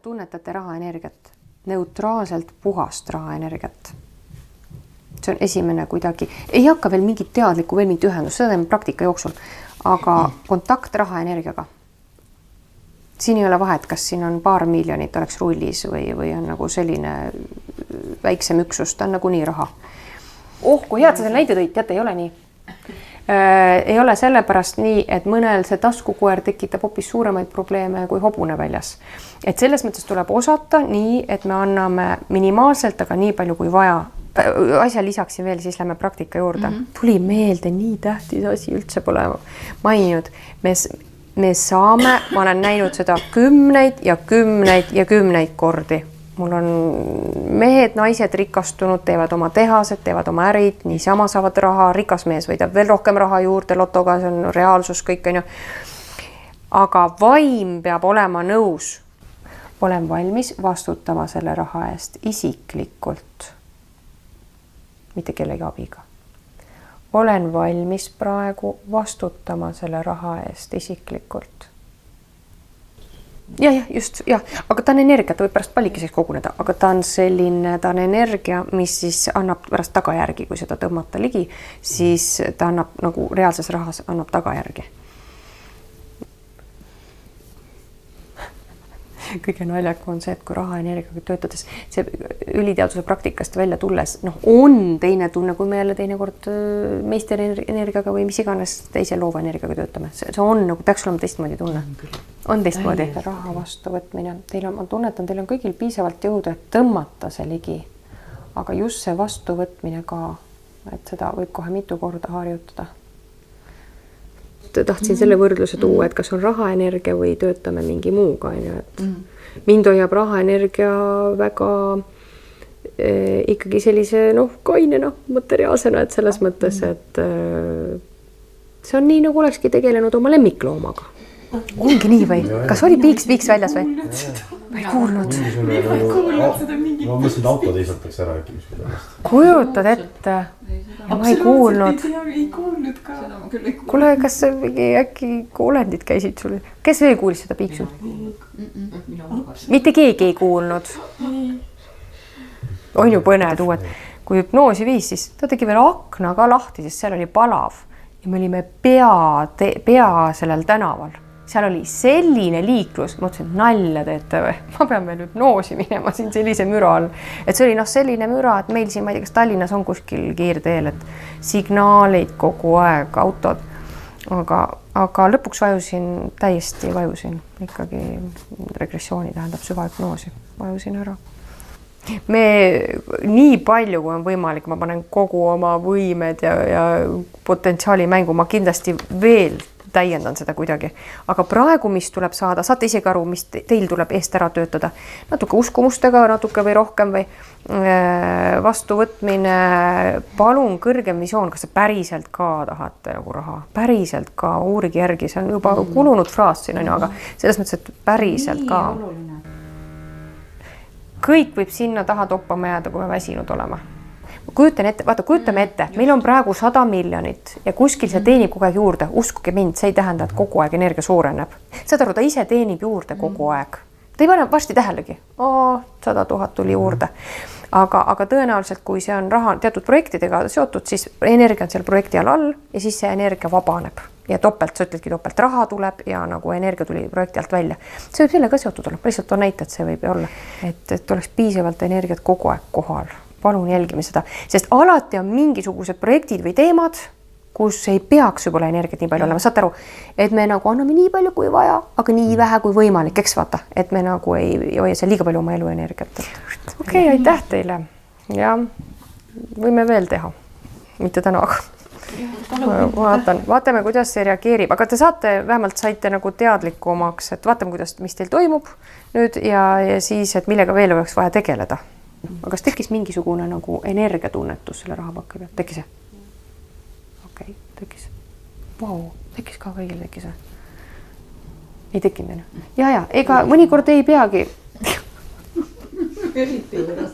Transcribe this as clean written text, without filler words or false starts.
Tunnetate rahaenergiat, neutraalselt puhast rahaenergiat. See on esimene kuidagi, ei hakka veel mingit teadlikku, veel mingit ühendust, seda teeme praktika jooksul, aga kontakt rahaenergiaga. Siin ei ole vahet, kas siin on paar miljonit oleks rullis või on nagu selline väiksem üksus, ta on nagu nii raha. Kui head sa selle näide tõid, teate, ei ole nii. Ei ole sellepärast nii, et mõnel see taskukoer tekitab hoopis suuremaid probleeme kui hobune väljas. Et selles mõttes tuleb osata nii, et me anname minimaalselt, aga nii palju kui vaja. Asja lisaksin veel, siis lähme praktika juurde. Tuli meelde, nii tähtis asi üldse pole maininud. Me saame, ma olen näinud seda kümneid ja kümneid ja kümneid kordi. Mul on mehed, naised rikastunud, teevad oma tehased, teevad oma ärid, niisama saavad raha, rikas mees võidab veel rohkem raha juurde, lotoga, see on reaalsus kõik on ju. Aga vaim peab olema nõus. Olen valmis vastutama selle raha eest isiklikult. Mitte kellegi abiga. Olen valmis praegu vastutama selle raha eest isiklikult. Jah, aga ta on energia, ta võib pärast pallikeseks koguneda, aga ta on selline, ta on energia, mis siis annab pärast tagajärgi, kui seda tõmmata ligi, siis ta annab nagu reaalses rahas annab tagajärgi. Kõige naljakum on see, et kui rahaenergiaga töötades, see üliteaduse praktikast välja tulles, on teine tunne, kui me jälle teinekord meisterenergiaga või mis iganes teise loova energiaga töötame. See on nagu, peaks olema teistmoodi tunne. On teistmoodi raha vastu võtmine. Ma tunnetan, teil on kõigil piisavalt jõudu, et tõmmata see ligi. Aga just see vastu võtmine ka, et seda võib kohe mitu korda harjutada. Tahtsin selle võrdluse tuua, et kas on rahaenergia või töötame mingi muuga. Mind hoiab rahaenergia väga ikkagi sellise kainena, materiaalsena, et selles mõttes, et see on nii, nagu olekski tegelenud oma lemmikloomaga. Ongi nii või? Kas oli piiks väljas või? Ma ei kuulnud. Ma mõtlesin, auto teisataks ära äkki mis pärast. Kujutad ette? Ma ei kuulnud. Ei kuulnud ka. Kuule, kas äkki olendid käisid sul? Kes veel kuulis seda piiksu? Mitte keegi ei kuulnud. On ju põnev tuua, et kui hüpnoosi viis, siis ta tegi veel akna ka lahti, sest seal oli palav. Ja me olime pea sellel tänaval. Seal oli selline liiklus, ma mõtlesin, et nalja teete või? Ma pean veel hüpnoosi minema siin sellise müra all. Et see oli selline müra, et meil siin, ma ei tea, kas Tallinnas on kuskil kiirteel, et signaalid kogu aeg, autod. Aga lõpuks täiesti vajusin. Ikkagi regressiooni tähendab süvahüpnoosi. Vajusin ära. Me nii palju, kui on võimalik, ma panen kogu oma võimed ja potentsiaali mängu, ma kindlasti veel täiendan seda kuidagi. Aga praegu, mis tuleb saada, saate isegi aru, mis teil tuleb eest ära töötada. Natuke uskumustega, natuke või rohkem või vastuvõtmine, palun kõrgem visioon, kas te päriselt ka tahate nagu raha? Päriselt ka, uurigi järgi, see on juba kulunud fraas siin, aga selles mõttes, et päriselt ka. Kõik võib sinna taha toppama jääda, kui me väsinud olema. Kujutame ette, meil on praegu 100 miljonit ja kuskil see teenib kogu aeg juurde. Uskuge mind, see ei tähenda, et kogu aeg energia suureneb. Saad aru, ta ise teenib juurde kogu aeg. Ta ei pane varsti tähelegi. 100 000 tuli juurde. Aga tõenäoliselt, kui see on raha teatud projektidega seotud, siis energia on seal projekti all ja siis see energia vabaneb. Ja topelt, sa ütledki topelt, raha tuleb ja nagu energia tuli projekti alt välja. See võib selle ka seotud olla. Lihtsalt on näite, et see võib olla. Et oleks piisavalt energiat kogu aeg kohal. Palun jälgime seda, sest alati on mingisugused projektid või teemad, kus ei peaks võib-olla energiat nii palju olema. Saate aru, et me nagu anname nii palju kui vaja, aga nii vähe kui võimalik, eks vaata, et me nagu ei hoia seal liiga palju oma elu energiat. Okei, aitäh teile ja võime veel teha, mitte täna, aga vaatame, kuidas see reageerib, aga te vähemalt saite nagu teadlikumaks, et vaatame, mis teil toimub nüüd ja siis, et millega veel oleks vaja tegeleda. Aga kas tekkis mingisugune nagu energiatunnetus selle rahapakki peal? Tekkis see? Okei, tekkis. Tekkis ka kõigil tekkis. Ei tekkinud enne. Ja, ega mõnikord ei peagi. Eriti juures.